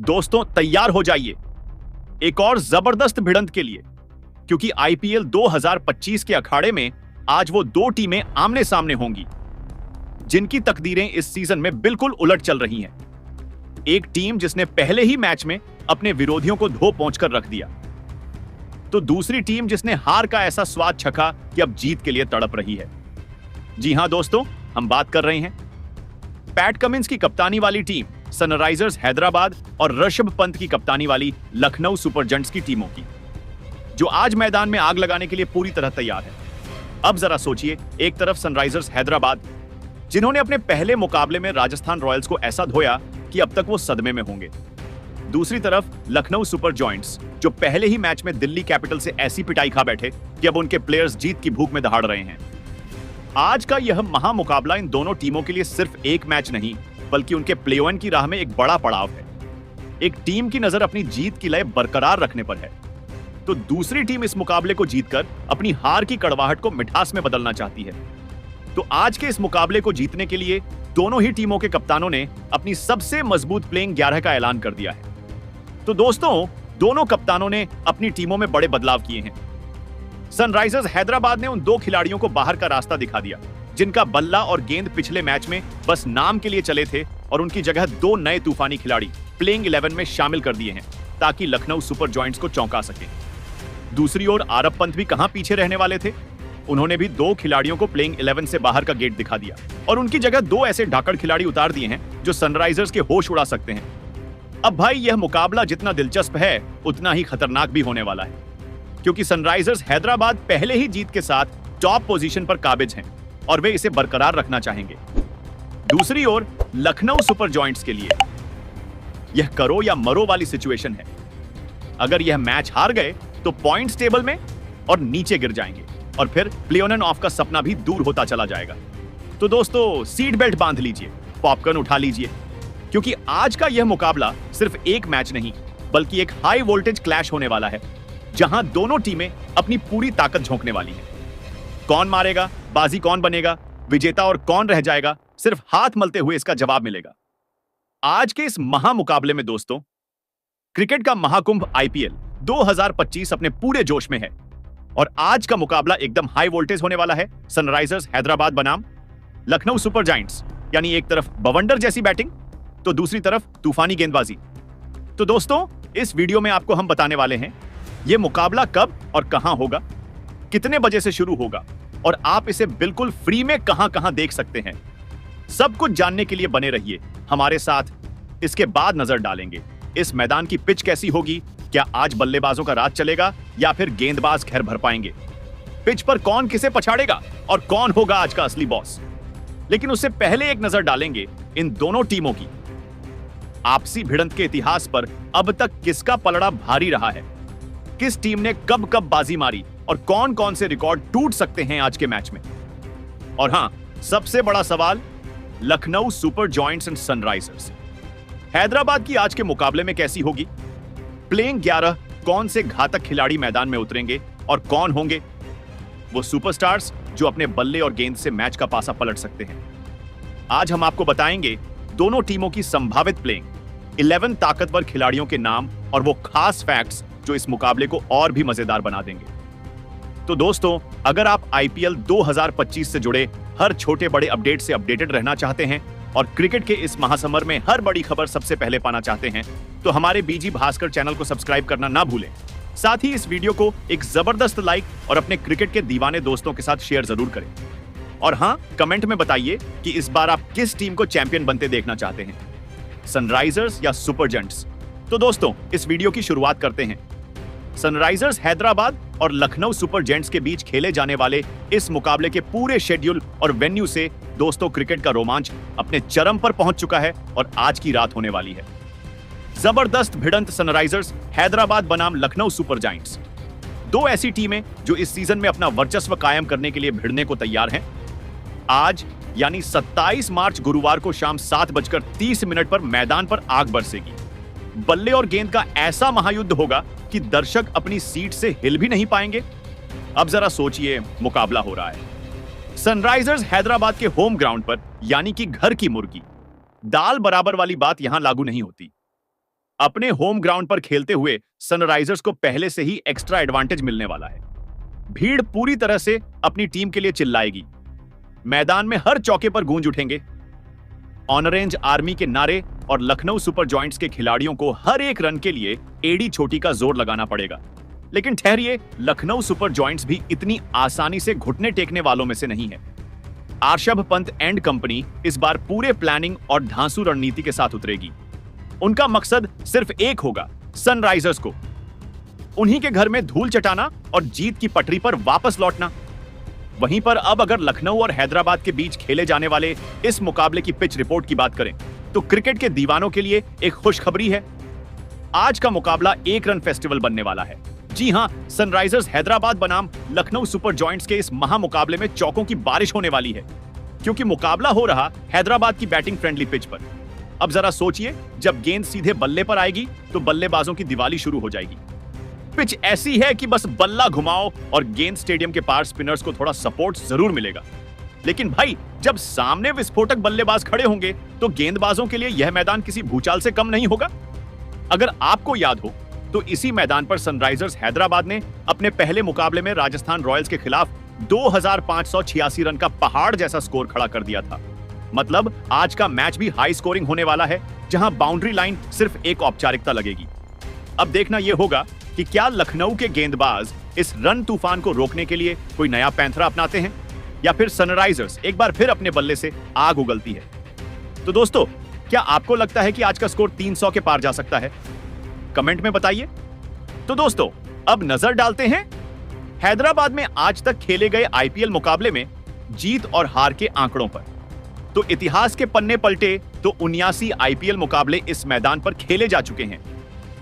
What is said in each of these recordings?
दोस्तों तैयार हो जाइए एक और जबरदस्त भिड़ंत के लिए, क्योंकि आईपीएल 2025 के अखाड़े में आज वो दो टीमें आमने सामने होंगी जिनकी तकदीरें इस सीजन में बिल्कुल उलट चल रही हैं। एक टीम जिसने पहले ही मैच में अपने विरोधियों को धो पहुंचकर रख दिया, तो दूसरी टीम जिसने हार का ऐसा स्वाद चखा कि अब जीत के लिए तड़प रही है। जी हां दोस्तों, हम बात कर रहे हैं पैट कमिंस की कप्तानी वाली टीम सनराइजर्स हैदराबाद और ऋषभ पंत की कप्तानी वाली लखनऊ सुपर जयंट्स की टीमों की, जो आज मैदान में आग लगाने के लिए पूरी तरह तैयार है। अब जरा सोचिए, एक तरफ सनराइजर्स हैदराबाद, जिन्होंने अपने पहले मुकाबले में राजस्थान रॉयल्स को ऐसा धोया कि अब तक वो सदमे में होंगे। दूसरी तरफ लखनऊ सुपर जॉइंट्स, जो पहले ही मैच में दिल्ली कैपिटल से ऐसी पिटाई खा बैठे कि अब उनके प्लेयर्स जीत की भूख में दहाड़ रहे हैं। आज का यह महामुकाबला इन दोनों टीमों के लिए सिर्फ एक मैच नहीं, बल्कि उनके प्ले ऑन की राह में एक बड़ा पड़ाव है। एक टीम की नजर अपनी जीत की लय बरकरार रखने पर है, तो दूसरी टीम इस मुकाबले को जीतकर अपनी हार की कड़वाहट को मिठास में बदलना चाहती है। तो आज के इस मुकाबले को जीतने के लिए दोनों ही टीमों के कप्तानों ने अपनी सबसे मजबूत प्लेइंग 11 का ऐलान कर दिया है। तो दोस्तों, दोनों कप्तानों ने अपनी टीमों में बड़े बदलाव किए हैं। सनराइजर्स हैदराबाद ने उन दो खिलाड़ियों को बाहर का रास्ता दिखा दिया जिनका बल्ला और गेंद पिछले मैच में बस नाम के लिए चले थे, और उनकी जगह दो नए तूफानी खिलाड़ी प्लेइंग 11 में शामिल कर दिए हैं ताकि लखनऊ सुपर जॉइंट्स को चौंका सके। दूसरी ओर आरब पंत भी कहां पीछे रहने वाले थे। उन्होंने भी दो खिलाड़ियों को प्लेइंग 11 से बाहर का गेट दिखा दिया और उनकी जगह दो ऐसे ढाकड़ खिलाड़ी उतार दिए हैं जो सनराइजर्स के होश उड़ा सकते हैं। अब भाई, यह मुकाबला जितना दिलचस्प है उतना ही खतरनाक भी होने वाला है, क्योंकि सनराइजर्स हैदराबाद पहले ही जीत के साथ टॉप पोजीशन पर काबिज हैं और वे इसे बरकरार रखना चाहेंगे। दूसरी ओर लखनऊ सुपर जॉइंट्स के लिए यह करो या मरो वाली सिचुएशन है। अगर यह मैच हार गए तो पॉइंट्स टेबल में और नीचे गिर जाएंगे, और फिर प्ले ऑन एंड ऑफ का सपना भी दूर होता चला जाएगा। तो दोस्तों, सीट बेल्ट बांध लीजिए, पॉपकॉर्न उठा लीजिए, क्योंकि आज का यह मुकाबला सिर्फ एक मैच नहीं, बल्कि एक हाई वोल्टेज क्लैश होने वाला है, जहां दोनों टीमें अपनी पूरी ताकत झोंकने वाली हैं। कौन मारेगा, बाजी कौन बनेगा, विजेता और कौन रह जाएगा, सिर्फ हाथ मलते हुए इसका जवाब मिलेगा। आज के इस महामुकाबले में दोस्तों, क्रिकेट का महाकुंभ आईपीएल 2025 अपने पूरे जोश में है, और आज का मुकाबला एकदम हाई वोल्टेज होने वाला है। सनराइजर्स हैदराबाद बनाम लखनऊ सुपर जायंट्स, यानी एक तरफ बवंडर जैसी बैटिंग तो दूसरी तरफ तूफानी गेंदबाजी। तो दोस्तों, इस वीडियो में आपको हम बताने वाले हैं यह मुकाबला कब और कहां होगा, कितने बजे से शुरू होगा, और आप इसे बिल्कुल फ्री में कहां-कहां देख सकते हैं। सब कुछ जानने के लिए बने रहिए हमारे साथ। इसके बाद नजर डालेंगे इस मैदान की पिच कैसी होगी, क्या आज बल्लेबाजों का राज चलेगा या फिर गेंदबाज खैर भर पाएंगे, पिच पर कौन किसे पछाड़ेगा और कौन होगा आज का असली बॉस। लेकिन उससे पहले एक नजर डालेंगे इन दोनों टीमों की आपसी भिड़ंत के इतिहास पर। अब तक किसका पलड़ा भारी रहा है, किस टीम ने कब कब बाजी मारी, और कौन कौन से रिकॉर्ड टूट सकते हैं आज के मैच में। और हां, सबसे बड़ा सवाल, Lucknow super joints and Sunrisers Hyderabad की आज के मुकाबले में कैसी होगी। प्लेइंग 11 कौन से घातक खिलाड़ी मैदान में उतरेंगे, और कौन होंगे वो सुपरस्टार्स जो अपने बल्ले और गेंद से मैच का पासा पलट सकते हैं। आज हम आपको बताएंगे दोनों टीमों की संभावित प्लेइंग 11 ताकतवर खिलाड़ियों के नाम और वो खास फैक्ट्स जो इस मुकाबले को और भी मजेदार बना देंगे। तो दोस्तों, अगर आप आईपीएल 2025 से जुड़े हर छोटे बड़े अपडेट से अपडेटेड रहना चाहते हैं और क्रिकेट के इस महासमर में हर बड़ी खबर सबसे पहले पाना चाहते हैं, तो हमारे बीजी भास्कर चैनल को सब्सक्राइब करना ना भूलें। साथ ही इस वीडियो को एक जबरदस्त लाइक और अपने क्रिकेट के दीवाने दोस्तों के साथ शेयर जरूर करें। और हाँ, कमेंट में बताइए कि इस बार आप किस टीम को चैंपियन बनते देखना चाहते हैं, सनराइजर्स या सुपर जयंट्स। तो दोस्तों, इस वीडियो की शुरुआत करते हैं। सनराइजर्स हैदराबाद और लखनऊ सुपर जयंट्स के बीच खेले जाने वाले इस मुकाबले के पूरे शेड्यूल और वेन्यू से दोस्तों, क्रिकेट का रोमांच अपने चरम पर पहुंच चुका है और आज की रात होने वाली है। जबरदस्त भिड़ंत सनराइजर्स हैदराबाद बनाम लखनऊ सुपर जयंट्स, दो ऐसी टीमें जो इस सीजन में अपना वर्चस्व कायम करने के लिए भिड़ने को तैयार हैं। आज यानी 27 मार्च गुरुवार को शाम 7:30 पर मैदान पर आग बरसेगी। बल्ले और गेंद का ऐसा महायुद्ध होगा कि दर्शक अपनी सीट से हिल भी नहीं पाएंगे। अब जरा सोचिए, मुकाबला हो रहा है सनराइजर्स हैदराबाद के होम ग्राउंड पर, यानी कि घर की मुर्गी। दाल बराबर वाली बात यहां लागू नहीं होती। अपने होम ग्राउंड पर खेलते हुए सनराइजर्स को पहले से ही एक्स्ट्रा एडवांटेज मिलने वाला है। भीड़ पूरी तरह से अपनी टीम के लिए चिल्लाएगी। मैदान में हर चौके पर गूंज उठेंगे। ऑनरेंज आर्मी के नारे और लखनऊ सुपर जॉइंट्स के खिलाड़ियों को हर एक रन के लिए एडी छोटी का जोर लगाना पड़ेगा। लेकिन ठहरिए, लखनऊ सुपर जॉइंट्स भी इतनी आसानी से घुटने टेकने वालों में से नहीं है। आर्षभ पंत एंड कंपनी इस बार पूरे प्लानिंग और धांसू रणनीति के साथ उतरेगी। उनका मकसद सिर्फ एक होगा, सनराइजर्स को उन्हीं के घर में धूल चटाना और जीत की पटरी पर वापस लौटना। वहीं पर अब अगर लखनऊ और हैदराबाद के बीच खेले जाने वाले इस मुकाबले की पिच रिपोर्ट की बात करें तो क्रिकेट के दीवानों के लिए एक खुशखबरी है। आज का मुकाबला एक रन फेस्टिवल बनने वाला है। जी हां, सनराइजर्स हैदराबाद बनाम लखनऊ सुपर जॉइंट्स के इस महामुकाबले में चौकों की बारिश होने वाली है, क्योंकि मुकाबला हो रहा हैदराबाद की बैटिंग फ्रेंडली पिच पर। अब जरा सोचिए, जब गेंद सीधे बल्ले पर आएगी तो बल्लेबाजों की दिवाली शुरू हो जाएगी। पिच ऐसी है कि बस बल्ला घुमाओ और गेंद स्टेडियम के पार स्पिनर्स को थोड़ा सपोर्ट जरूर मिलेगा। लेकिन भाई, जब सामने विस्फोटक बल्लेबाज खड़े होंगे तो गेंदबाजों के लिए यह मैदान किसी भूचाल से कम नहीं होगा। अगर आपको याद हो तो इसी मैदान पर सनराइजर्स हैदराबाद ने अपने पहले मुकाबले में राजस्थान रॉयल्स के खिलाफ 2586 रन का पहाड़ जैसा स्कोर खड़ा कर दिया था। मतलब आज का मैच भी हाई स्कोरिंग होने वाला है, जहां बाउंड्री लाइन सिर्फ एक औपचारिकता लगेगी। अब देखना यह होगा कि क्या लखनऊ के गेंदबाज इस रन तूफान को रोकने के लिए कोई नया पैंथरा अपनाते हैं या फिर सनराइजर्स एक बार फिर अपने बल्ले से आग उगलती है। तो दोस्तों, क्या आपको लगता है कि आज का स्कोर 300 के पार जा सकता है? कमेंट में बताइए। तो दोस्तों, अब नजर डालते हैं हैदराबाद में आज तक खेले गए आईपीएल मुकाबले में जीत और हार के आंकड़ों पर। तो इतिहास के पन्ने पलटे तो 79 आईपीएल मुकाबले इस मैदान पर खेले जा चुके हैं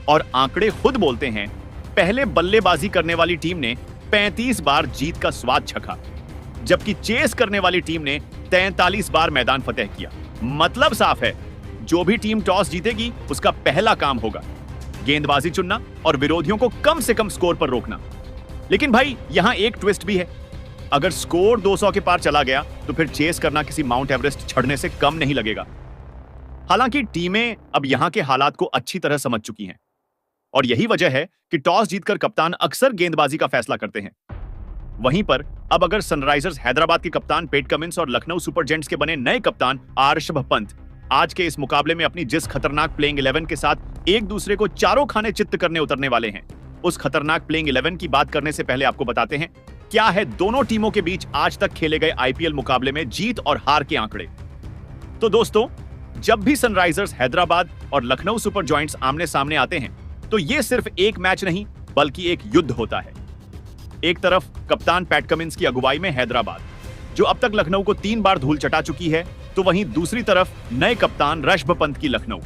और आंकड़े खुद बोलते हैं, पहले बल्लेबाजी करने वाली टीम ने 35 बार जीत का स्वाद चखा, जबकि चेस करने वाली टीम ने 43 बार मैदान फतेह किया। मतलब साफ है, जो भी टीम टॉस जीतेगी उसका पहला काम होगा गेंदबाजी चुनना और विरोधियों को कम से कम स्कोर पर रोकना। लेकिन भाई, यहां एक ट्विस्ट भी है। अगर स्कोर 200 के पार चला गया तो फिर चेस करना किसी माउंट एवरेस्ट चढ़ने से कम नहीं लगेगा। हालांकि टीमें अब यहां के हालात को अच्छी तरह समझ चुकी हैं और यही वजह है कि टॉस जीतकर कप्तान अक्सर गेंदबाजी का फैसला करते हैं। वहीं पर अब अगर सनराइजर्स हैदराबाद के कप्तान पैट कमिंस और लखनऊ सुपर जेंट्स के बने नए कप्तान आर्षभ पंत आज के इस मुकाबले में अपनी जिस खतरनाक प्लेइंग 11 के साथ एक दूसरे को चारों खाने चित्त करने उतरने वाले हैं, उस खतरनाक प्लेइंग 11 की बात करने से पहले आपको बताते हैं क्या है दोनों टीमों के बीच आज तक खेले गए आईपीएल मुकाबले में जीत और हार के आंकड़े। तो दोस्तों, जब भी सनराइजर्स हैदराबाद और लखनऊ सुपर जॉइंट्स आमने सामने आते हैं तो यह सिर्फ एक मैच नहीं बल्कि एक युद्ध होता है। एक तरफ कप्तान पैट कमिंस की अगुवाई में हैदराबाद, जो अब तक लखनऊ को 3 बार धूल चटा चुकी है, तो वहीं दूसरी तरफ नए कप्तान ऋषभ पंत की लखनऊ,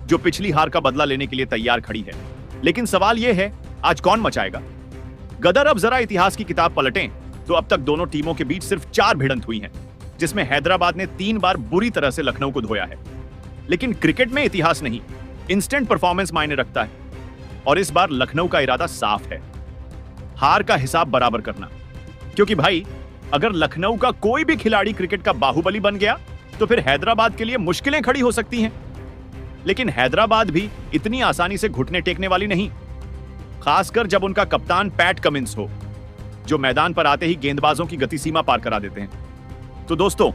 जो पिछली हार का बदला लेने के लिए तैयार खड़ी है। लेकिन सवाल यह है, आज कौन मचाएगा गदर? अब जरा इतिहास की किताब पलटें तो अब तक दोनों टीमों के बीच सिर्फ 4 भिड़ंत हुई हैं, जिसमें हैदराबाद ने 3 बार बुरी तरह से लखनऊ को धोया है। लेकिन क्रिकेट में इतिहास नहीं, इंस्टेंट परफॉर्मेंस मायने रखता है और इस बार लखनऊ का इरादा साफ है, हार का हिसाब बराबर करना। क्योंकि भाई, अगर लखनऊ का कोई भी खिलाड़ी क्रिकेट का बाहुबली बन गया तो फिर हैदराबाद के लिए मुश्किलें खड़ी हो सकती हैं। लेकिन हैदराबाद भी इतनी आसानी से घुटने टेकने वाली नहीं, खासकर जब उनका कप्तान पैट कमिंस हो, जो मैदान पर आते ही गेंदबाजों की गति सीमा पार करा देते हैं। तो दोस्तों,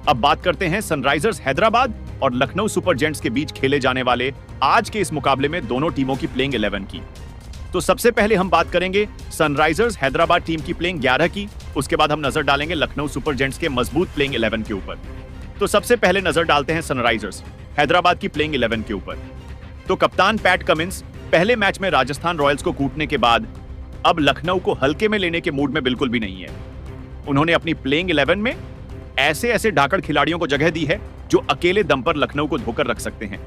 अब बात करते हैं सनराइजर्स हैदराबाद और लखनऊ सुपर जेंट्स के बीच खेले जाने वाले आज के इस मुकाबले में दोनों टीमों की प्लेइंग 11 की। तो सबसे पहले हम बात करेंगे सनराइजर्स हैदराबाद टीम की प्लेइंग 11 की, उसके बाद हम नजर डालेंगे लखनऊ सुपर जेंट्स के मजबूत प्लेइंग 11 के ऊपर। तो सबसे पहले नजर डालते हैं सनराइजर्स हैदराबाद की प्लेइंग 11 के ऊपर। तो कप्तान पैट कमिंस पहले मैच में राजस्थान रॉयल्स को कूटने के बाद अब लखनऊ को हल्के में लेने के मूड में बिल्कुल भी नहीं है। उन्होंने अपनी प्लेइंग 11 में ऐसे धाकड़ खिलाड़ियों को जगह दी है जो अकेले दम पर लखनऊ को धोकर रख सकते हैं।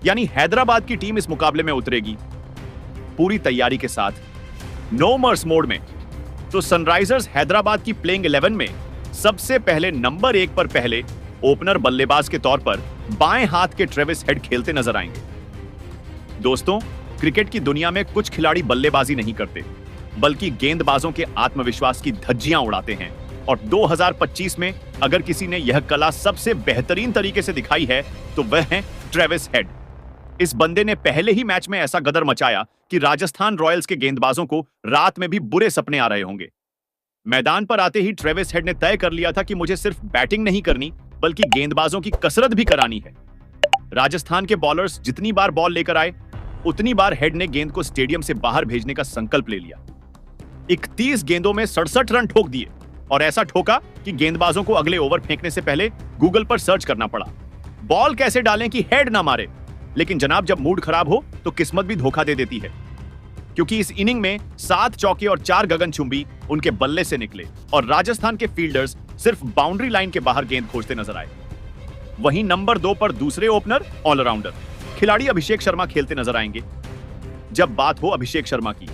यानी हैदराबाद की टीम इस मुकाबले में उतरेगी पूरी तैयारी के साथ, नो मर्स मोड में। तो सनराइजर्स हैदराबाद की प्लेइंग 11 में सबसे पहले नंबर 1 पर पहले ओपनर बल्लेबाज के तौर पर बाएं हाथ के ट्रेविस हेड खेलते नजर आएंगे। दोस्तों, क्रिकेट की दुनिया में कुछ खिलाड़ी बल्लेबाजी नहीं करते बल्कि गेंदबाजों के आत्मविश्वास की धज्जियां उड़ाते हैं, और 2025 में अगर किसी ने यह कला सबसे बेहतरीन तरीके से दिखाई है तो वह है ट्रेविस हेड। इस बंदे ने पहले ही मैच में ऐसा गदर मचाया कि राजस्थान रॉयल्स के गेंदबाजों को रात में भी बुरे सपने आ रहे होंगे। मैदान पर आते ही ट्रेविस हेड ने तय कर लिया था कि मुझे सिर्फ बैटिंग नहीं करनी बल्कि गेंदबाजों की कसरत भी करानी है। राजस्थान के बॉलर्स जितनी बार बॉल लेकर आए उतनी बार हेड ने गेंद को स्टेडियम से बाहर भेजने का संकल्प ले लिया। 31 गेंदों में 67 रन ठोक दिए और ऐसा ठोका कि गेंदबाजों को अगले ओवर फेंकने से पहले गूगल पर सर्च करना पड़ा, बॉल कैसे डालें कि हेड ना मारे। लेकिन जनाब, जब मूड खराब हो तो किस्मत भी धोखा दे देती है, क्योंकि इस इनिंग में 7 चौके और 4 गगनचुंबी उनके बल्ले से निकले और राजस्थान के फील्डर्स सिर्फ बाउंड्री लाइन के बाहर गेंद खोजते नजर आए। वहीं नंबर 2 पर दूसरे ओपनर ऑलराउंडर खिलाड़ी अभिषेक शर्मा खेलते नजर आएंगे। जब बात हो अभिषेक शर्मा की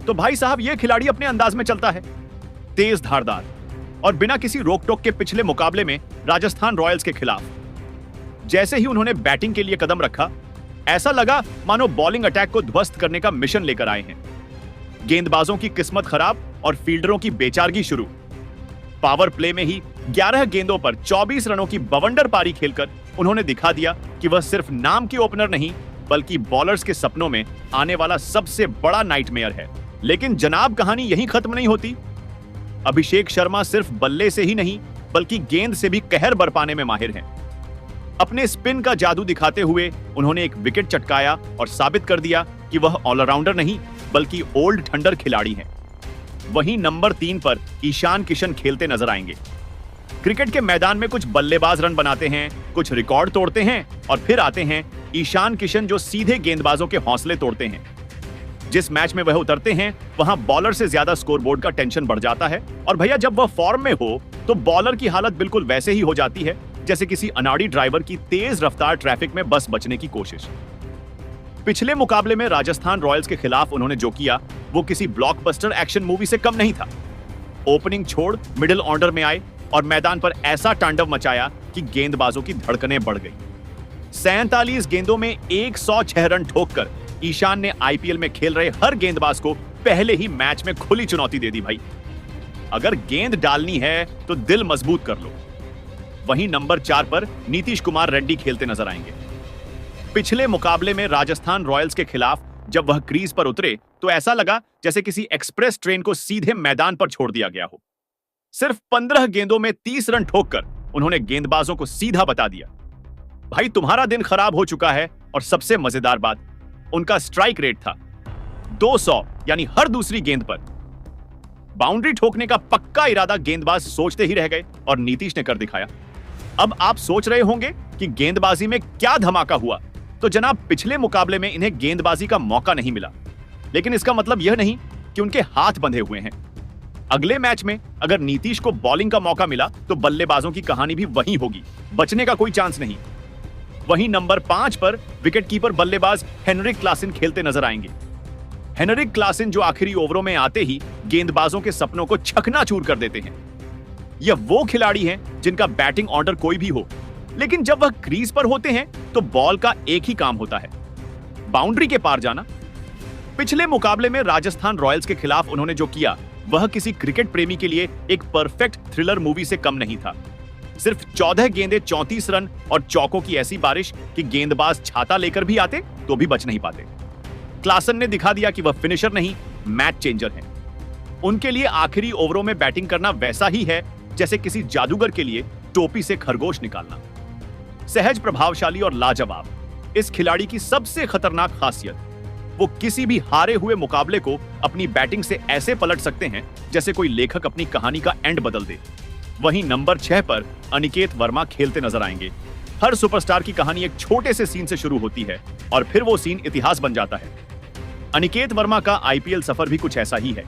तो भाई साहब, यह खिलाड़ी अपने अंदाज में चलता है, तेज धारदार और बिना किसी रोक टोक के। पिछले मुकाबले में राजस्थान रॉयल्स के खिलाफ जैसे ही उन्होंने बैटिंग के लिए कदम रखा, ऐसा लगा मानो बॉलिंग अटैक को ध्वस्त करने का मिशन लेकर आए हैं। गेंदबाजों की किस्मत खराब और फील्डरों की बेचारगी शुरू। पावर प्ले में ही 11 गेंदों पर 24 रनों की बवंडर पारी खेलकर उन्होंने दिखा दिया कि वह सिर्फ नाम के ओपनर नहीं बल्कि बॉलर्स के सपनों में आने वाला सबसे बड़ा नाइटमेयर है। लेकिन जनाब, कहानी यहीं खत्म नहीं होती। अभिषेक शर्मा सिर्फ बल्ले से ही नहीं बल्कि गेंद से भी कहर बरपाने में माहिर हैं। अपने स्पिन का जादू दिखाते हुए उन्होंने एक विकेट चटकाया और साबित कर दिया कि वह ऑलराउंडर नहीं बल्कि ओल्ड थंडर खिलाड़ी हैं। वहीं नंबर 3 पर ईशान किशन खेलते नजर आएंगे। क्रिकेट के मैदान में कुछ बल्लेबाज रन बनाते हैं, कुछ रिकॉर्ड तोड़ते हैं और फिर आते हैं ईशान किशन, जो सीधे गेंदबाजों के हौसले तोड़ते हैं। जिस मैच में वह उतरते हैं वहां बॉलर से ज्यादा स्कोरबोर्ड का टेंशन बढ़ जाता है और भैया, जब वह फॉर्म में हो तो बॉलर की हालत बिल्कुल वैसे ही हो जाती है जैसे किसी अनाड़ी ड्राइवर की तेज रफ्तार ट्रैफिक में बस बचने की कोशिश। पिछले मुकाबले में राजस्थान रॉयल्स के खिलाफ उन्होंने जो किया वो किसी ब्लॉकबस्टर एक्शन मूवी से कम नहीं था। ओपनिंग छोड़ मिडिल ऑर्डर में आए और मैदान पर ऐसा तांडव मचाया कि गेंदबाजों की धड़कनें बढ़ गई। 47 गेंदों में 106 रन ठोककर ईशान ने आईपीएल में खेल रहे हर गेंदबाज को पहले ही मैच में खुली चुनौती दे दी। भाई, अगर गेंद डालनी है तो दिल मजबूत कर लो। वहीं नंबर 4 पर नीतीश कुमार रेड्डी खेलते नजर आएंगे। पिछले मुकाबले में राजस्थान रॉयल्स के खिलाफ जब वह क्रीज पर उतरे तो ऐसा लगा जैसे किसी एक्सप्रेस ट्रेन को सीधे मैदान पर छोड़ दिया गया हो। सिर्फ 15 गेंदों में 30 रन ठोककर उन्होंने गेंदबाजों को सीधा बता दिया, भाई तुम्हारा दिन खराब हो चुका है। और सबसे मजेदार बात, उनका स्ट्राइक रेट था 200, यानी हर दूसरी गेंद पर। बाउंड्री ठोकने का पक्का इरादा गेंदबाज सोचते ही रह गए और नीतीश ने कर दिखाया। अब आप सोच रहे होंगे कि गेंदबाजी में क्या धमाका हुआ, तो जनाब, पिछले मुकाबले में इन्हें गेंदबाजी का मौका नहीं मिला, लेकिन इसका मतलब यह नहीं कि उनके हाथ बंधे हुए हैं। अगले मैच में अगर नीतीश को बॉलिंग का मौका मिला तो बल्लेबाजों की कहानी भी वही होगी, बचने का कोई चांस नहीं। वहीं नंबर 5 पर विकेटकीपर बल्लेबाज हेनरिक क्लासन खेलते नजर आएंगे। हेनरिक क्लासन जो आखिरी ओवरों में आते ही गेंदबाजों के सपनों को चकनाचूर कर देते हैं। यह वो खिलाड़ी हैं जिनका बैटिंग ऑर्डर कोई भी हो, लेकिन जब वह क्रीज पर होते हैं तो बॉल का एक ही काम होता है, बाउंड्री के पार जाना। पिछले मुकाबले में राजस्थान रॉयल्स के खिलाफ उन्होंने जो किया वह किसी क्रिकेट प्रेमी के लिए एक परफेक्ट थ्रिलर मूवी से कम नहीं था। सिर्फ 14 गेंदें 34 रन और चौकों की ऐसी बारिश कि गेंदबाज छाता लेकर भी आते तो भी बच नहीं पाते। क्लासन ने दिखा दिया कि वह फिनिशर नहीं, मैच चेंजर हैं। उनके लिए आखिरी ओवरों में बैटिंग करना वैसा ही है जैसे किसी जादूगर के लिए टोपी से खरगोश निकालना। सहज, प्रभावशाली और लाजवाब इस खिलाड़ी की सबसे खतरनाक खासियत, वो किसी भी हारे हुए मुकाबले को अपनी बैटिंग से ऐसे पलट सकते हैं जैसे कोई लेखक अपनी कहानी का एंड बदल दे। वहीं नंबर 6 पर अनिकेत वर्मा खेलते नजर आएंगे। हर सुपरस्टार की कहानी एक छोटे से सीन से शुरू होती है और फिर वो सीन इतिहास बन जाता है। अनिकेत वर्मा का आईपीएल सफर भी कुछ ऐसा ही है।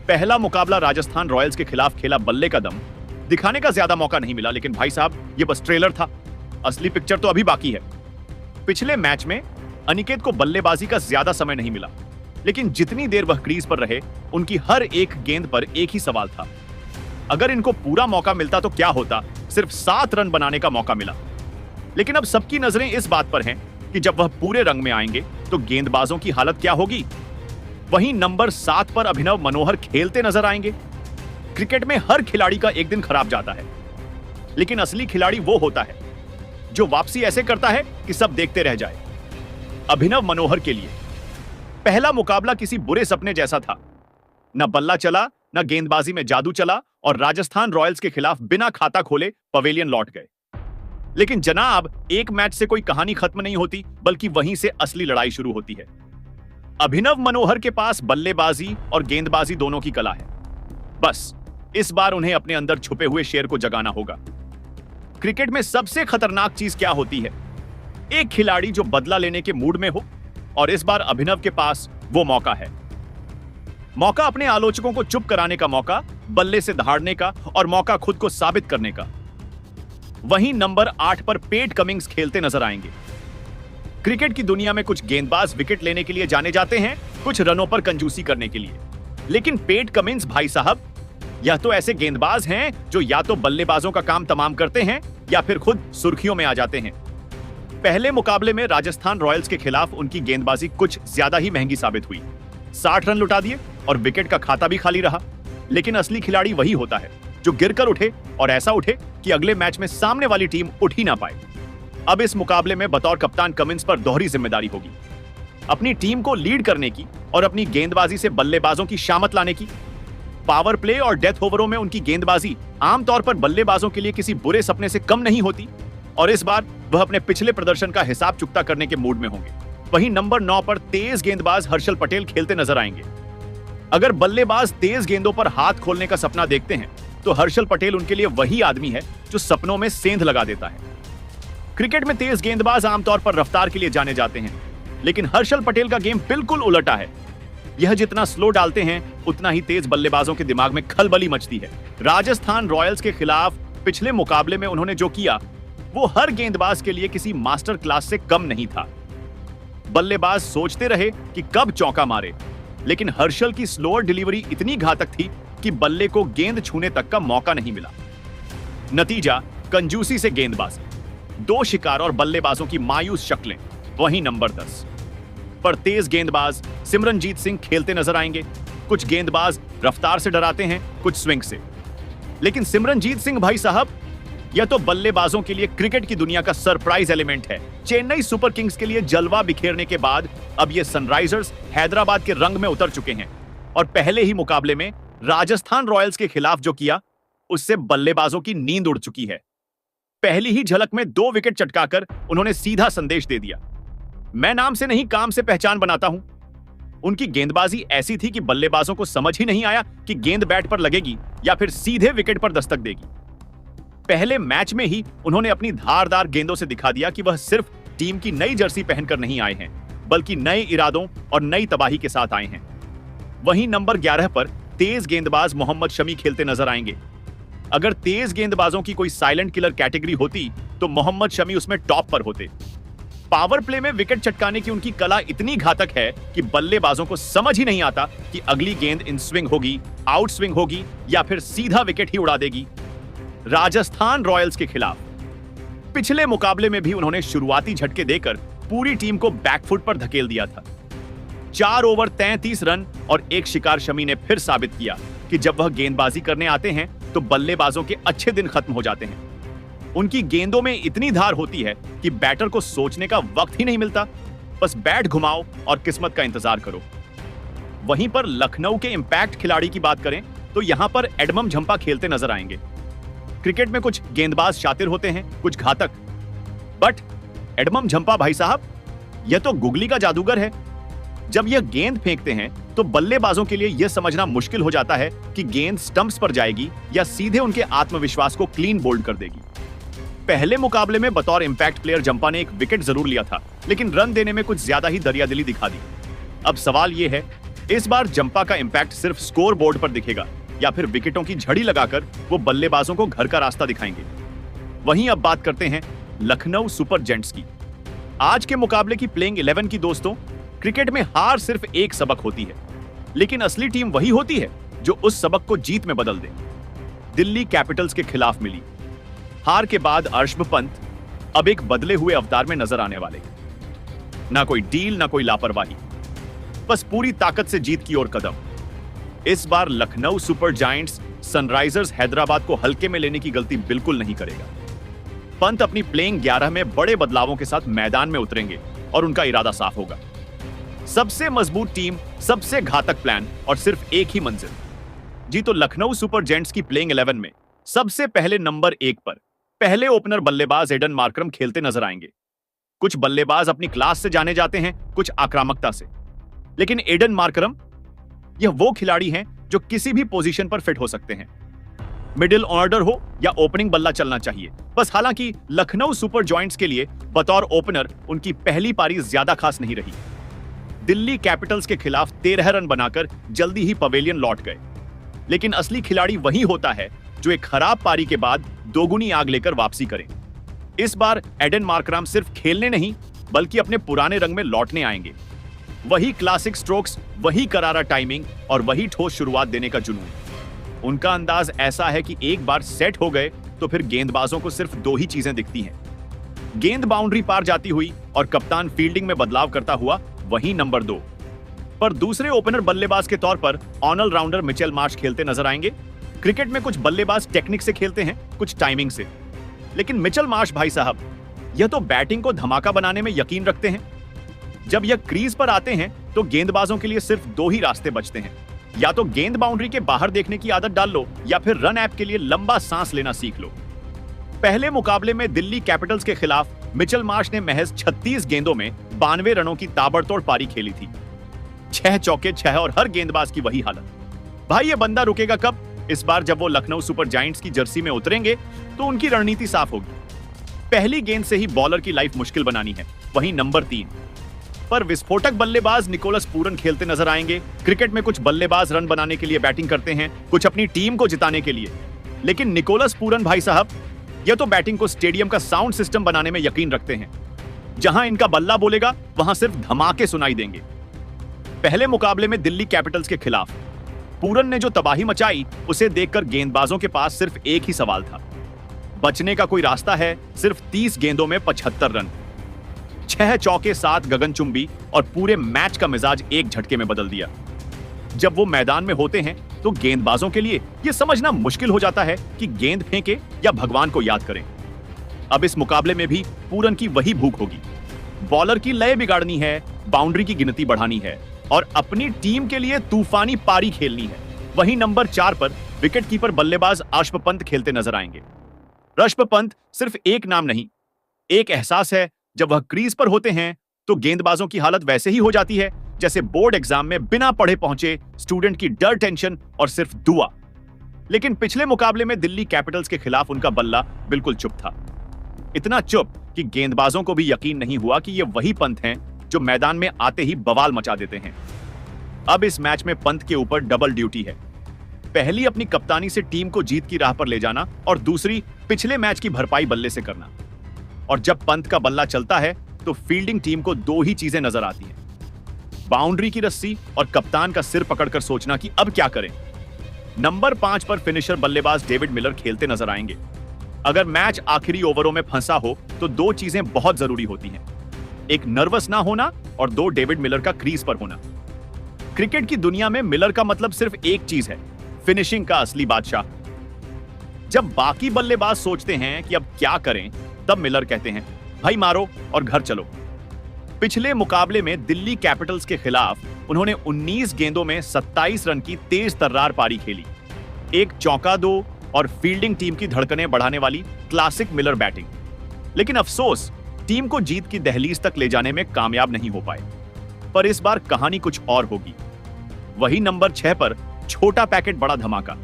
पहला मुकाबला राजस्थान रॉयल्स के खिलाफ खेला बल्ले का दम, दिखाने का ज्यादा मौका नहीं मिला, लेकिन भाई साहब ये बस ट्रेलर था, असली पिक्चर तो अभी बाकी है। पिछले मैच में अनिकेत को बल्लेबाजी का ज्यादा समय नहीं मिला, लेकिन जितनी देर वह क्रीज पर रहे उनकी हर एक गेंद पर एक ही सवाल था, अगर इनको पूरा मौका मिलता तो क्या होता। सिर्फ 7 रन बनाने का मौका मिला, लेकिन अब सबकी नजरें इस बात पर हैं कि जब वह पूरे रंग में आएंगे तो गेंदबाजों की हालत क्या होगी। वहीं नंबर 7 पर अभिनव मनोहर खेलते नजर आएंगे। क्रिकेट में हर खिलाड़ी का एक दिन खराब जाता है, लेकिन असली खिलाड़ी वो होता है जो वापसी ऐसे करता है कि सब देखते रह जाए। अभिनव मनोहर के लिए पहला मुकाबला किसी बुरे सपने जैसा था। न बल्ला चला, न गेंदबाजी में जादू चला और राजस्थान रॉयल्स के खिलाफ बिना खाता खोले पवेलियन लौट गए। लेकिन जनाब, एक मैच से कोई कहानी खत्म नहीं होती, बल्कि वहीं से असली लड़ाई शुरू होती है। अभिनव मनोहर के पास बल्लेबाजी और गेंदबाजी दोनों की कला है। बस इस बार उन्हें अपने अंदर छुपे हुए शेर को जगाना होगा। क्रिकेट में सबसे खतरनाक चीज क्या होती है? एक खिलाड़ी जो बदला लेने के मूड में हो, और इस बार अभिनव के पास वो मौका है। मौका अपने आलोचकों को चुप कराने का मौका, बल्ले से दहाड़ने का और मौका खुद को साबित करने का। वहीं नंबर 8 पर पेट कमिंग्स खेलते नजर आएंगे। क्रिकेट की दुनिया में कुछ गेंदबाज विकेट लेने के लिए जाने जाते हैं, कुछ रनों पर कंजूसी करने के लिए। लेकिन पेट कमिंस भाई साहब, यह तो ऐसे गेंदबाज हैं जो या तो बल्लेबाजों का काम तमाम करते हैं या फिर खुद सुर्खियों में आ जाते हैं। पहले मुकाबले में राजस्थान रॉयल्स के खिलाफ उनकी गेंदबाजी कुछ ज्यादा ही महंगी साबित हुई। 60 रन लुटा दिए और विकेट का खाता भी खाली रहा। लेकिन असली खिलाड़ी वही होता है जो गिरकर उठे, और ऐसा उठे कि अगले मैच में सामने वाली टीम उठ ही ना पाए। अब इस मुकाबले में बतौर कप्तान कमिंस पर दोहरी जिम्मेदारी होगी, अपनी टीम को लीड करने की और अपनी गेंदबाजी से बल्लेबाजों की शामत लाने की। पावर प्ले और डेथ ओवरों में उनकी गेंदबाजी आमतौर पर बल्लेबाजों के लिए किसी बुरे सपने से कम नहीं होती, और इस बार वह अपने पिछले प्रदर्शन का हिसाब चुकता करने के मूड में होंगे। वहीं नंबर 9 पर तेज गेंदबाज हर्षल पटेल खेलते नजर आएंगे। अगर बल्लेबाज तेज गेंदों पर हाथ खोलने का सपना देखते हैं तो हर्षल पटेल उनके लिए वही आदमी है जो सपनों में सेंध लगा देता है। क्रिकेट में तेज गेंदबाज आमतौर पर रफ्तार के लिए जाने जाते हैं, लेकिन हर्षल पटेल का गेम बिल्कुल उलटा है। यह जितना स्लो डालते हैं, उतना ही तेज बल्लेबाजों के दिमाग में खलबली मचती है। राजस्थान रॉयल्स के खिलाफ पिछले मुकाबले में उन्होंने जो किया, वो हर गेंदबाज के लिए किसी मास्टर क्लास से कम नहीं था। बल्लेबाज सोचते रहे कि कब चौका मारे, लेकिन हर्षल की स्लोअर डिलीवरी इतनी घातक थी कि बल्ले को गेंद छूने तक का मौका नहीं मिला। नतीजा, कंजूसी से गेंदबाजी, 2 शिकार और बल्लेबाजों की मायूस शक्लें। वहीं नंबर 10 पर तेज गेंदबाज सिमरनजीत सिंह खेलते नजर आएंगे। कुछ गेंदबाज रफ्तार से डराते हैं, कुछ स्विंग से, लेकिन सिमरनजीत सिंह भाई साहब, यह तो बल्लेबाजों के लिए क्रिकेट की दुनिया का सरप्राइज एलिमेंट है। चेन्नई सुपर किंग्स के लिए जलवा बिखेरने के बाद अब ये सनराइजर्स हैदराबाद के रंग में उतर चुके हैं, और पहले ही मुकाबले में राजस्थान रॉयल्स के खिलाफ जो किया, उससे बल्लेबाजों की नींद उड़ चुकी है। पहली ही झलक में 2 विकेट चटकाकर उन्होंने सीधा संदेश दे दिया, मैं नाम से नहीं काम से पहचान बनाता हूं। उनकी गेंदबाजी ऐसी थी कि बल्लेबाजों को समझ ही नहीं आया कि गेंद बैट पर लगेगी या फिर सीधे विकेट पर दस्तक देगी। पहले मैच में ही उन्होंने अपनी धारदार गेंदों से दिखा दिया कि वह सिर्फ टीम की नई जर्सी पहनकर नहीं आए हैं, बल्कि नए इरादों और नई तबाही के साथ आए हैं। वहीं नंबर 11 पर तेज गेंदबाज मोहम्मद शमी खेलते नजर आएंगे। अगर तेज गेंदबाजों की कोई साइलेंट किलर कैटेगरी होती तो मोहम्मद शमी उसमें टॉप पर होते। पावर प्ले में विकेट चटकाने की उनकी कला इतनी घातक है कि बल्लेबाजों को समझ ही नहीं आता कि अगली गेंद इन स्विंग होगी, आउट स्विंग होगी या फिर सीधा विकेट ही उड़ा देगी। राजस्थान रॉयल्स के खिलाफ पिछले मुकाबले में भी उन्होंने शुरुआती झटके देकर पूरी टीम को बैकफुट पर धकेल दिया था। 4 ओवर 33 रन और 1 शिकार शमी ने फिर साबित किया कि जब वह गेंदबाजी करने आते हैं तो बल्लेबाजों के अच्छे दिन खत्म हो जाते हैं। उनकी गेंदों में इतनी धार होती है कि बैटर को सोचने का वक्त ही नहीं मिलता, बस बैट घुमाओ और किस्मत का इंतजार करो। वहीं पर लखनऊ के इंपैक्ट खिलाड़ी की बात करें तो यहां पर एडमम झंपा खेलते नजर आएंगे। क्रिकेट में कुछ गेंदबाज शातिर होते हैं, कुछ घातक, बट एडमम झंपा भाई साहब, यह तो गुगली का जादूगर है। जब यह गेंद फेंकते हैं तो बल्लेबाजों के लिए यह समझना मुश्किल हो जाता है कि गेंद स्टंप्स पर जाएगी या सीधे उनके आत्मविश्वास को क्लीन बोल्ड कर देगी। पहले मुकाबले में बतौर इंपैक्ट प्लेयर जंपा ने 1 विकेट जरूर लिया था, लेकिन रन देने में कुछ ज्यादा ही दरियादिली दिखा दी। अब सवाल यह है, इस बार जंपा का इंपैक्ट सिर्फ स्कोर बोर्ड पर दिखेगा या फिर विकेटों की झड़ी लगाकर वो बल्लेबाजों को घर का रास्ता दिखाएंगे। वहीं अब बात करते हैं लखनऊ सुपर जेंट्स की। आज के मुकाबले की प्लेइंग 11 की दोस्तों, क्रिकेट में हार सिर्फ एक सबक होती है, लेकिन असली टीम वही होती है जो उस सबक को जीत में बदल दे। दिल्ली कैपिटल्स के खिलाफ मिली हार के बाद अर्शभ पंत अब एक बदले हुए अवतार में नजर आने वाले। ना कोई डील, ना कोई लापरवाही, बस पूरी ताकत से जीत की ओर कदम। इस बार Lucknow Super Giants Sunrisers Hyderabad को हल्के में लेने की गलती बिल्कुल नहीं करेगा। पंत अपनी प्लेइंग 11 में बड़े बदलावों के साथ मैदान में उतरेंगे और उनका इरादा साफ होगा। सबसे मजबूत टीम, सबसे घातक प्लान और सिर्फ एक ही मंजिल। जी तो लखनऊ सुपर जायंट्स की प्लेइंग 11 में सबसे पहले नंबर 1 पर पहले ओपनर बल्लेबाज एडन मार्करम खेलते नजर आएंगे। कुछ बल्लेबाज अपनी क्लास से जाने जाते हैं, कुछ आक्रामकता से, लेकिन एडन मार्करम यह वो खिलाड़ी हैं जो किसी भी पोजीशन पर फिट हो सकते हैं। मिडिल ऑर्डर हो या ओपनिंग बल्ला चलना चाहिए बस। हालांकि लखनऊ सुपर जायंट्स के लिए बतौर ओपनर उनकी पहली पारी ज्यादा खास नहीं रही। दिल्ली कैपिटल्स के खिलाफ 13 रन बनाकर जल्दी ही पवेलियन लौट गए, लेकिन असली खिलाड़ी वही होता है जो एक खराब पारी के बाद दोगुनी आग लेकर वापसी करे। इस बार एडन मार्करम सिर्फ खेलने नहीं बल्कि अपने पुराने रंग में लौटने आएंगे। वही क्लासिक स्ट्रोक्स, वही करारा टाइमिंग और वही ठोस शुरुआत देने का जुनून। उनका अंदाज ऐसा है कि एक बार सेट हो गए तो फिर गेंदबाजों को सिर्फ 2 ही चीजें दिखती हैं, गेंद बाउंड्री पार जाती हुई और कप्तान फील्डिंग में बदलाव करता हुआ वही नंबर 2 पर। दूसरे ओपनर बल्लेबाज के तौर पर ऑल राउंडर मिचेल मार्श खेलते नजर आएंगे। क्रिकेट में कुछ बल्लेबाज टेक्निक से खेलते हैं, कुछ टाइमिंग से, लेकिन मिचेल मार्श भाई साहब यह तो बैटिंग को धमाका बनाने में यकीन रखते हैं। जब यह क्रीज पर आते हैं तो गेंदबाजों के लिए सिर्फ 2 ही रास्ते बचते हैं, या तो गेंद बाउंड्री के बाहर देखने की आदत डाल लो या फिर रन ऐप के लिए लंबा सांस लेना सीख लो। पहले मुकाबले में दिल्ली कैपिटल्स के खिलाफ मिचेल मार्श ने महज 36 गेंदों में 92 रनों की ताबड़तोड़ पारी खेली थी। 6 चौके 6 और हर गेंदबाज की वही हालत। भाई ये बंदा रुकेगा कब? इस बार जब वो लखनऊ सुपर जायंट्स की जर्सी में उतरेंगे तो उनकी रणनीति साफ होगी। पहली गेंद से ही बॉलर की लाइफ मुश्किल बनानी है। वहीं नंबर 3 पर विस्फोटक बल्लेबाज निकोलस पूरन खेलते नजर आएंगे। क्रिकेट में कुछ बल्लेबाज रन बनाने के लिए बैटिंग करते हैं, कुछ अपनी टीम को जिताने के लिए, लेकिन निकोलस पूरन भाई साहब यह तो बैटिंग को स्टेडियम का साउंड सिस्टम बनाने में यकीन रखते हैं। जहां इनका बल्ला बोलेगा वहां सिर्फ धमाके सुनाई देंगे। पहले मुकाबले में दिल्ली कैपिटल्स के खिलाफ पूरन ने जो तबाही मचाई उसे देखकर गेंदबाजों के पास सिर्फ एक ही सवाल था, बचने का कोई रास्ता है? सिर्फ 30 गेंदों में 75 रन, 6 चौके 7 गगनचुंबी और पूरे मैच का मिजाज एक झटके में बदल दिया। जब वो मैदान में होते हैं तो गेंदबाजों के लिए यह समझना मुश्किल हो जाता है कि गेंद फेंके या भगवान को याद करें। अब इस मुकाबले में भी पूरन की वही भूख होगी। बॉलर की लय बिगाड़नी है, बाउंड्री की गिनती बढ़ानी है और अपनी टीम के लिए तूफानी पारी खेलनी है। वहीं नंबर 4 पर विकेटकीपर बल्लेबाज अश्व पंत खेलते नजर आएंगे। ऋषभ पंत सिर्फ एक नाम नहीं, एक एहसास है। जब वह क्रीज पर होते हैं तो गेंदबाजों की हालत वैसे ही हो जाती है जैसे बोर्ड एग्जाम में बिना पढ़े पहुंचे स्टूडेंट की डर, टेंशन और सिर्फ दुआ। लेकिन पिछले मुकाबले में दिल्ली कैपिटल्स के खिलाफ उनका बल्ला बिल्कुल चुप था, इतना चुप कि गेंदबाजों को भी यकीन नहीं हुआ कि ये वही पंत हैं जो मैदान में आते ही बवाल मचा देते हैं। अब इस मैच में पंत के ऊपर डबल ड्यूटी है। पहली अपनी कप्तानी से टीम को जीत की राह पर ले जाना और दूसरी पिछले मैच की भरपाई बल्ले से करना। और जब पंत का बल्ला चलता है तो फील्डिंग टीम को 2 ही चीजें नजर आती हैं, बाउंड्री की रस्सी और कप्तान का सिर पकड़कर सोचना कि अब क्या करें। नंबर 5 पर फिनिशर बल्लेबाज डेविड मिलर खेलते नजर आएंगे। अगर मैच आखिरी ओवरों में फंसा हो तो 2 चीजें बहुत जरूरी होती हैं, एक नर्वस ना होना और 2 डेविड मिलर का क्रीज पर होना। क्रिकेट की दुनिया में मिलर का मतलब सिर्फ एक चीज है, फिनिशिंग का असली बादशाह। जब बाकी बल्लेबाज सोचते हैं कि अब क्या करें, तब मिलर कहते हैं भाई मारो और घर चलो। पिछले मुकाबले में दिल्ली कैपिटल्स के खिलाफ उन्होंने 19 गेंदों में 27 रन की तेज तर्रार पारी खेली, एक चौका 2 और फील्डिंग टीम की धड़कनें बढ़ाने वाली क्लासिक मिलर बैटिंग। लेकिन अफसोस टीम को जीत की दहलीज तक ले जाने में कामयाब नहीं हो पाए। पर इस बार कहानी कुछ और होगी। वही नंबर 6 पर छोटा पैकेट बड़ा धमाका,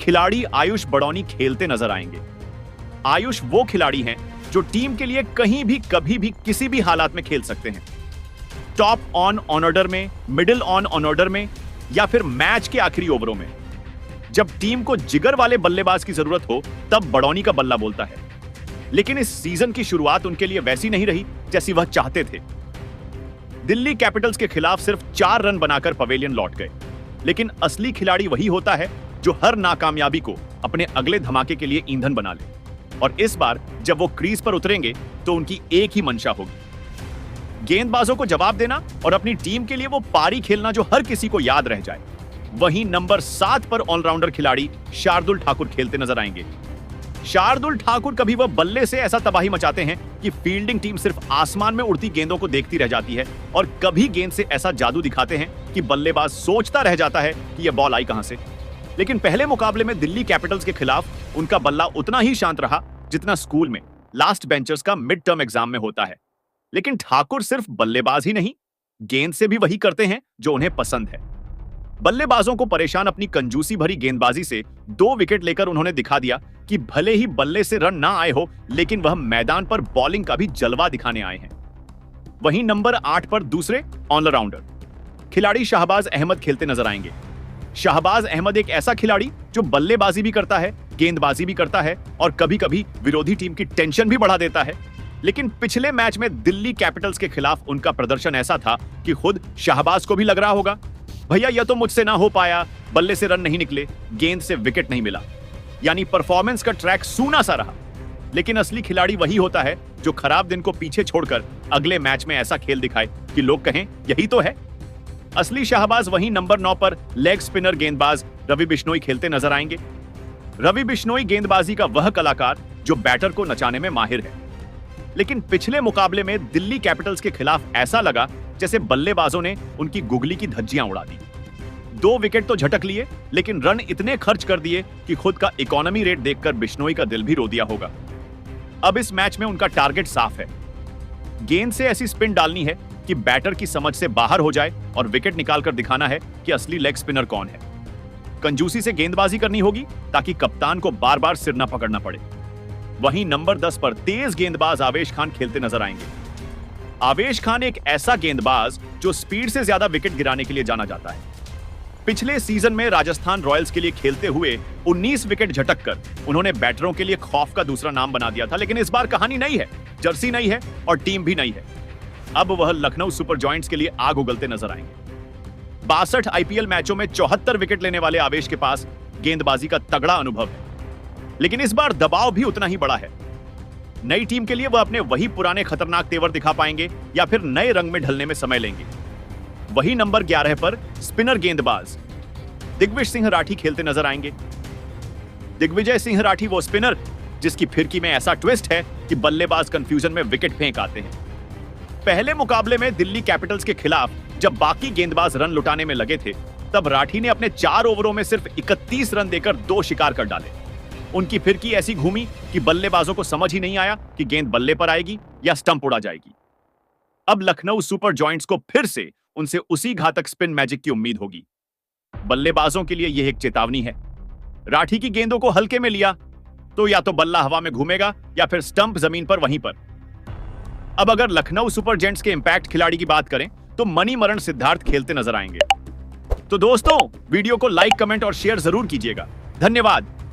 खिलाड़ी आयुष बड़ौनी खेलते नजर आएंगे। आयुष वो खिलाड़ी हैं जो टीम के लिए कहीं भी कभी भी किसी भी हालात में खेल सकते हैं। टॉप ऑन ऑर्डर में, मिडिल ऑन ऑर्डर में या फिर मैच के आखिरी ओवरों में। जब टीम को जिगर वाले बल्लेबाज की जरूरत हो तब बड़ौनी का बल्ला बोलता है। लेकिन इस सीजन की शुरुआत उनके लिए वैसी नहीं रही जैसी वह चाहते थे। दिल्ली कैपिटल्स के खिलाफ सिर्फ 4 रन बनाकर पवेलियन लौट गए। लेकिन असली खिलाड़ी वही होता है जो हर नाकामयाबी को अपने अगले धमाके के लिए ईंधन बना ले। और इस बार जब वो क्रीज पर उतरेंगे तो उनकी एक ही मंशा होगी, गेंदबाजों को जवाब देना और अपनी टीम के लिए वो पारी खेलना जो हर किसी को याद रह जाए। वहीं नंबर 7 पर ऑलराउंडर खिलाड़ी शार्दुल ठाकुर खेलते नजर आएंगे। शार्दुल ठाकुर कभी वह बल्ले से ऐसा तबाही मचाते हैं कि फील्डिंग टीम सिर्फ आसमान में उड़ती गेंदों को देखती रह जाती है और कभी गेंद से ऐसा जादू दिखाते हैं कि बल्लेबाज सोचता रह जाता है कि यह बॉल आई कहां से। लेकिन पहले मुकाबले में दिल्ली कैपिटल्स के खिलाफ उनका बल्ला उतना ही शांत रहा जितना स्कूल में लास्ट बेंचर्स का मिड टर्म एग्जाम में होता है। लेकिन ठाकुर सिर्फ बल्लेबाज ही नहीं, गेंद से भी वही करते हैं जो उन्हें पसंद है। बल्लेबाजों को परेशान अपनी कंजूसी भरी गेंदबाजी से 2 विकेट लेकर उन्होंने दिखा दिया कि भले ही बल्ले से रन ना आए हो, लेकिन वह मैदान पर बॉलिंग का भी जलवा दिखाने आए हैं। वहीं नंबर 8 पर दूसरे ऑलराउंडर खिलाड़ी शाहबाज अहमद खेलते नजर आएंगे। शाहबाज अहमद एक ऐसा खिलाड़ी जो बल्लेबाजी भी करता है, गेंदबाजी भी करता है और कभी-कभी विरोधी टीम की टेंशन भी बढ़ा देता है। लेकिन पिछले मैच में दिल्ली कैपिटल्स के खिलाफ उनका प्रदर्शन ऐसा था कि खुद शाहबाज को भी लग रहा होगा, भैया यह तो मुझसे ना हो पाया, बल्ले से रन नहीं निकले, गेंद से विकेट नहीं मिला, यानी परफॉर्मेंस का ट्रैक सूना सा रहा। लेकिन असली खिलाड़ी वही होता है जो खराब दिन को पीछे छोड़कर अगले मैच में ऐसा खेल दिखाए कि लोग कहें यही तो है। असली शाहबाज वहीं नंबर 9 पर लेग स्पिनर गेंदबाज रवि बिश्नोई खेलते नजर आएंगे। रवि बिश्नोई गेंदबाजी का वह कलाकार जो बैटर को नचाने में माहिर है। लेकिन पिछले मुकाबले में दिल्ली कैपिटल्स के खिलाफ ऐसा लगा जैसे बल्लेबाजों ने उनकी गुगली की धज्जियां उड़ा दी। 2 विकेट तो झटक लिए, लेकिन रन इतने खर्च कर दिए कि खुद का इकोनॉमी रेट देखकर बिश्नोई का दिल भी रो दिया होगा। अब इस मैच में उनका टारगेट साफ है, गेंद से ऐसी स्पिन डालनी है कि बैटर की समझ से बाहर हो जाए और विकेट निकालकर दिखाना है कि असली लेग स्पिनर कौन है। कंजूसी से गेंदबाजी करनी होगी ताकि कप्तान को बार बार सिर न पकड़ना पड़े। वहीं नंबर 10 पर तेज गेंदबाज आवेश खान खेलते नजर आएंगे। आवेश खान एक ऐसा गेंदबाज जो स्पीड से ज्यादा विकेट गिराने के लिए जाना जाता है। पिछले सीजन में राजस्थान रॉयल्स के लिए खेलते हुए 19 विकेट झटक कर उन्होंने बैटरों के लिए खौफ का दूसरा नाम बना दिया था। लेकिन इस बार कहानी नई है, जर्सी नई है और टीम भी नई है। अब वह लखनऊ सुपर जॉयंट्स के लिए आग उगलते नजर आएंगे। 62 आईपीएल मैचों में 74 विकेट लेने वाले आवेश के पास गेंदबाजी का तगड़ा अनुभव है, लेकिन इस बार दबाव भी उतना ही बड़ा है। नई टीम के लिए वह अपने वही पुराने खतरनाक तेवर दिखा पाएंगे या फिर नए रंग में ढलने में समय लेंगे। वही नंबर 11 पर स्पिनर गेंदबाज दिग्विजय सिंह राठी खेलते नजर आएंगे। दिग्विजय सिंह राठी वो स्पिनर जिसकी फिरकी में ऐसा ट्विस्ट है कि बल्लेबाज कंफ्यूजन में विकेट फेंक आते हैं। पहले मुकाबले में दिल्ली कैपिटल्स के खिलाफ जब बाकी गेंदबाज रन लुटाने में लगे थे, तब राठी ने अपने 4 ओवरों में सिर्फ 31 रन देकर 2 शिकार कर डाले। उनकी फिरकी ऐसी घूमी कि बल्लेबाजों को समझ ही नहीं आया कि गेंद बल्ले पर आएगी या स्टंप उड़ा जाएगी। अब लखनऊ सुपर जॉयंट्स को फिर से उनसे उसी घातक स्पिन मैजिक की उम्मीद होगी। बल्लेबाजों के लिए यह एक चेतावनी है। राठी की गेंदों को हल्के में लिया तो या तो बल्ला हवा में घूमेगा या फिर स्टंप जमीन पर वहीं पर। अब अगर लखनऊ सुपर जेंट्स के इंपैक्ट खिलाड़ी की बात करें तो मणिमरण सिद्धार्थ खेलते नजर आएंगे। तो दोस्तों, वीडियो को लाइक, कमेंट और शेयर जरूर कीजिएगा। धन्यवाद।